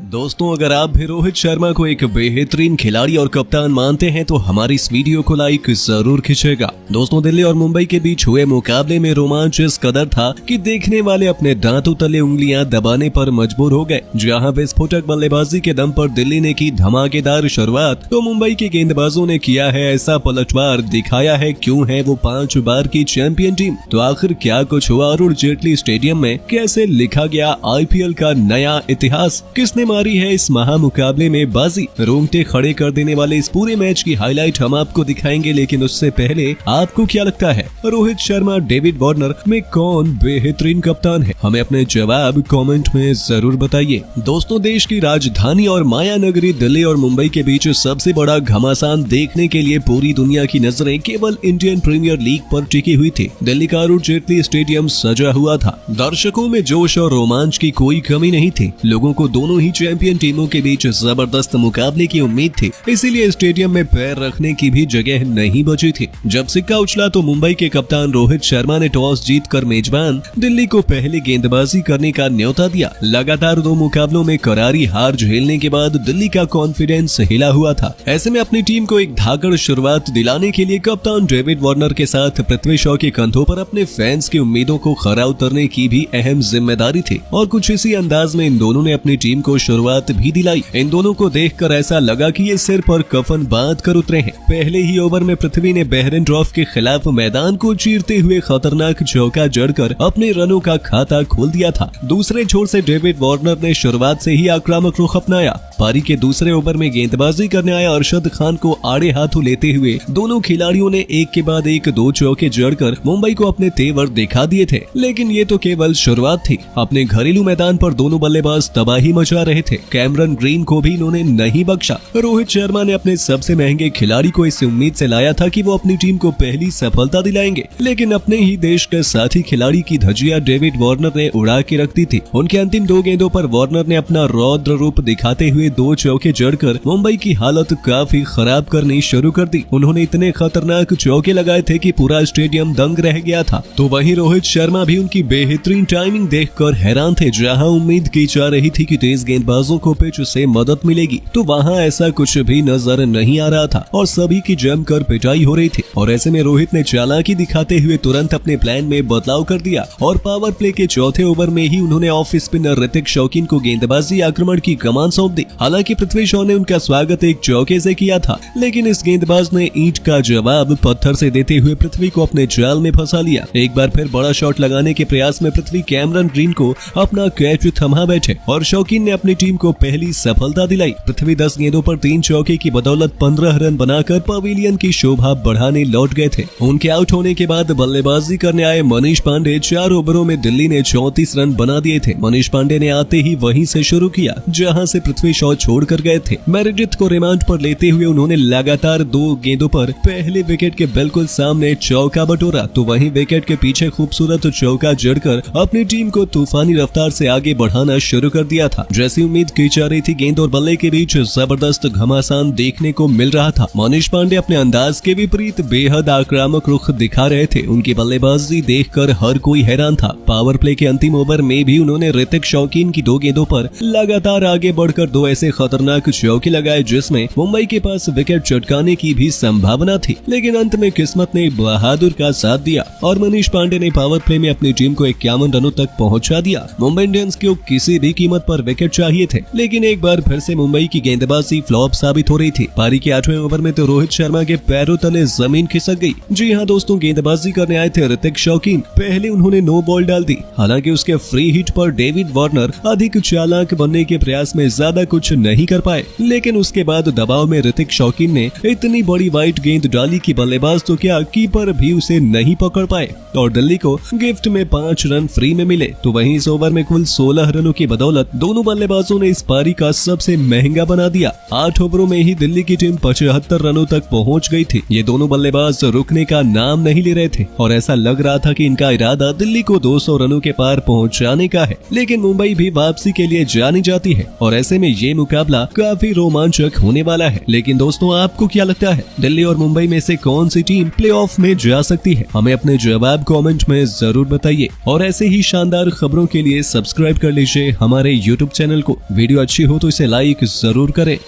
दोस्तों, अगर आप भी रोहित शर्मा को एक बेहतरीन खिलाड़ी और कप्तान मानते हैं तो हमारी इस वीडियो को लाइक जरूर खींचेगा। दोस्तों, दिल्ली और मुंबई के बीच हुए मुकाबले में रोमांच इस कदर था कि देखने वाले अपने दांतों तले उंगलियां दबाने पर मजबूर हो गए। जहां विस्फोटक बल्लेबाजी के दम पर दिल्ली ने की धमाकेदार शुरुआत, तो मुंबई के गेंदबाजों ने किया है ऐसा पलटवार, दिखाया है क्यों है वो 5 बार की चैंपियन टीम। तो आखिर क्या कुछ हुआ अरुण जेटली स्टेडियम में, कैसे लिखा गया आईपीएल का नया इतिहास, किसने मारी है इस महामुकाबले में बाजी, रोंगटे खड़े कर देने वाले इस पूरे मैच की हाईलाइट हम आपको दिखाएंगे। लेकिन उससे पहले आपको क्या लगता है, रोहित शर्मा डेविड वार्नर में कौन बेहतरीन कप्तान है? हमें अपने जवाब कमेंट में जरूर बताइए। दोस्तों, देश की राजधानी और माया नगरी दिल्ली और मुंबई के बीच सबसे बड़ा घमासान देखने के लिए पूरी दुनिया की नजरें केवल इंडियन प्रीमियर लीग पर टिकी हुई थी। दिल्ली का अरुण जेटली स्टेडियम सजा हुआ था, दर्शकों में जोश और रोमांच की कोई कमी नहीं थी। लोगों को दोनों ही चैंपियन टीमों के बीच जबरदस्त मुकाबले की उम्मीद थी, इसीलिए स्टेडियम में पैर रखने की भी जगह नहीं बची थी। जब सिक्का उछला तो मुंबई के कप्तान रोहित शर्मा ने टॉस जीतकर मेजबान दिल्ली को पहले गेंदबाजी करने का न्योता दिया। लगातार 2 मुकाबलों में करारी हार झेलने के बाद दिल्ली का कॉन्फिडेंस हिला हुआ था। ऐसे में अपनी टीम को एक धाकड़ शुरुआत दिलाने के लिए कप्तान डेविड वार्नर के साथ पृथ्वी शॉ के कंधों पर अपने फैंस की उम्मीदों को खरा उतरने की भी अहम जिम्मेदारी थी। और कुछ इसी अंदाज में इन दोनों ने अपनी टीम को शुरुआत भी दिलाई। इन दोनों को देखकर ऐसा लगा कि ये सिर पर कफन बांध कर उतरे हैं। पहले ही ओवर में पृथ्वी ने बहरेनड्रॉफ के खिलाफ मैदान को चीरते हुए खतरनाक चौका जड़कर अपने रनों का खाता खोल दिया था। दूसरे छोर से डेविड वार्नर ने शुरुआत से ही आक्रामक रुख अपनाया। पारी के दूसरे ओवर में गेंदबाजी करने आए अरशद खान को आड़े हाथों लेते हुए दोनों खिलाड़ियों ने एक के बाद एक 2 चौके जड़कर मुंबई को अपने तेवर दिखा दिए थे। लेकिन ये तो केवल शुरुआत थी। अपने घरेलू मैदान पर दोनों बल्लेबाज तबाही मचा रहे थे। कैमरन ग्रीन को भी इन्होंने नहीं बख्शा। रोहित शर्मा ने अपने सबसे महंगे खिलाड़ी को इस उम्मीद से लाया था कि वो अपनी टीम को पहली सफलता दिलाएंगे, लेकिन अपने ही देश के साथी खिलाड़ी की धज्जियां डेविड वार्नर ने उड़ा के रख दी थी। उनके अंतिम 2 गेंदों पर वार्नर ने अपना रौद्र रूप दिखाते हुए 2 चौके जड़कर मुंबई की हालत काफी खराब करनी शुरू कर दी। उन्होंने इतने खतरनाक चौके लगाए थे कि पूरा स्टेडियम दंग रह गया था। तो वहीं रोहित शर्मा भी उनकी बेहतरीन टाइमिंग देखकर हैरान थे। जहां उम्मीद की जा रही थी कि तेज गेंदबाजों को पिच से मदद मिलेगी, तो वहां ऐसा कुछ भी नजर नहीं आ रहा था और सभी की जमकर पिटाई हो रही थी। और ऐसे में रोहित ने चालाकी दिखाते हुए तुरंत अपने प्लान में बदलाव कर दिया और पावर प्ले के चौथे ओवर में ही उन्होंने ऑफ स्पिनर ऋतिक शौकीन को गेंदबाजी आक्रमण की कमान सौंप दी। हालांकि पृथ्वी शॉ ने उनका स्वागत एक चौके से किया था, लेकिन इस गेंदबाज ने ईंट का जवाब पत्थर से देते हुए पृथ्वी को अपने जाल में फंसा लिया। एक बार फिर बड़ा शॉट लगाने के प्रयास में पृथ्वी कैमरन ग्रीन को अपना कैच थमा बैठे और शौकीन ने अपनी टीम को पहली सफलता दिलाई। पृथ्वी 10 गेंदों पर 3 चौके की बदौलत 15 रन बनाकर पवेलियन की शोभा बढ़ाने लौट गए थे। उनके आउट होने के बाद बल्लेबाजी करने आए मनीष पांडे 4 ओवरों में दिल्ली ने 34 रन बना दिए थे। मनीष पांडे ने आते ही वहीं से शुरू किया जहां से पृथ्वी शॉ छोड़कर गए थे। मेरेडिथ को रिमांड पर लेते हुए उन्होंने लगातार 2 गेंदों पर पहले विकेट के बिल्कुल सामने चौका बटोरा, तो वहीं विकेट के पीछे खूबसूरत चौका जड़कर अपनी टीम को तूफानी रफ्तार से आगे बढ़ाना शुरू कर दिया था। जैसी उम्मीद की जा रही थी, गेंद और बल्ले के बीच जबरदस्त घमासान देखने को मिल रहा था। मनीष पांडे अपने अंदाज के विपरीत बेहद आक्रामक रुख दिखा रहे थे। उनकी बल्लेबाजी देखकर हर कोई हैरान था। पावर प्ले के अंतिम ओवर में भी उन्होंने ऋतिक शौकीन की 2 गेंदों पर लगातार आगे बढ़कर 2 ऐसे खतरनाक चौके लगाए जिसमें मुंबई के पास विकेट चटकाने की भी संभावना थी। लेकिन अंत में किस्मत ने बहादुर का साथ दिया और मनीष पांडे ने पावर प्ले में अपनी टीम को 51 रनों तक पहुंचा दिया। मुंबई इंडियंस को किसी भी कीमत पर विकेट चाहिए थे, लेकिन एक बार फिर से मुंबई की गेंदबाजी फ्लॉप साबित हो रही थी। पारी के 8वें ओवर में तो रोहित शर्मा के पैरों तले जमीन खिसक गई। जी हाँ दोस्तों, गेंदबाजी करने आए थे ऋतिक शौकीन। पहले उन्होंने नो बॉल डाल दी। हालांकि उसके फ्री हिट पर डेविड वार्नर अधिक चालाक बनने के प्रयास में ज्यादा कुछ नहीं कर पाए, लेकिन उसके बाद दबाव में ऋतिक शौकीन ने इतनी बड़ी वाइट गेंद डाली कि बल्लेबाज तो क्या कीपर भी उसे नहीं पकड़ पाए और दिल्ली को गिफ्ट में 5 रन फ्री में मिले। तो वहीं इस ओवर में कुल 16 रनों की बदौलत दोनों बल्लेबाजों ने इस पारी का सबसे महंगा बना दिया। 8 ओवरों में ही दिल्ली की टीम 75 रनों तक पहुंच गई थी। ये दोनों बल्लेबाज रुकने का नाम नहीं ले रहे थे और ऐसा लग रहा था कि इनका इरादा दिल्ली को 200 रनों के पार पहुंचाने का है। लेकिन मुंबई भी वापसी के लिए जानी जाती है और ऐसे में ये मुकाबला काफी रोमांचक होने वाला है। लेकिन दोस्तों, आपको क्या लगता है, दिल्ली और मुंबई में से कौन सी टीम प्लेऑफ में जा सकती है? हमें अपने जवाब कमेंट में जरूर बताइए और ऐसे ही शानदार खबरों के लिए सब्सक्राइब कर लीजिए हमारे YouTube चैनल को। वीडियो अच्छी हो तो इसे लाइक जरूर करें।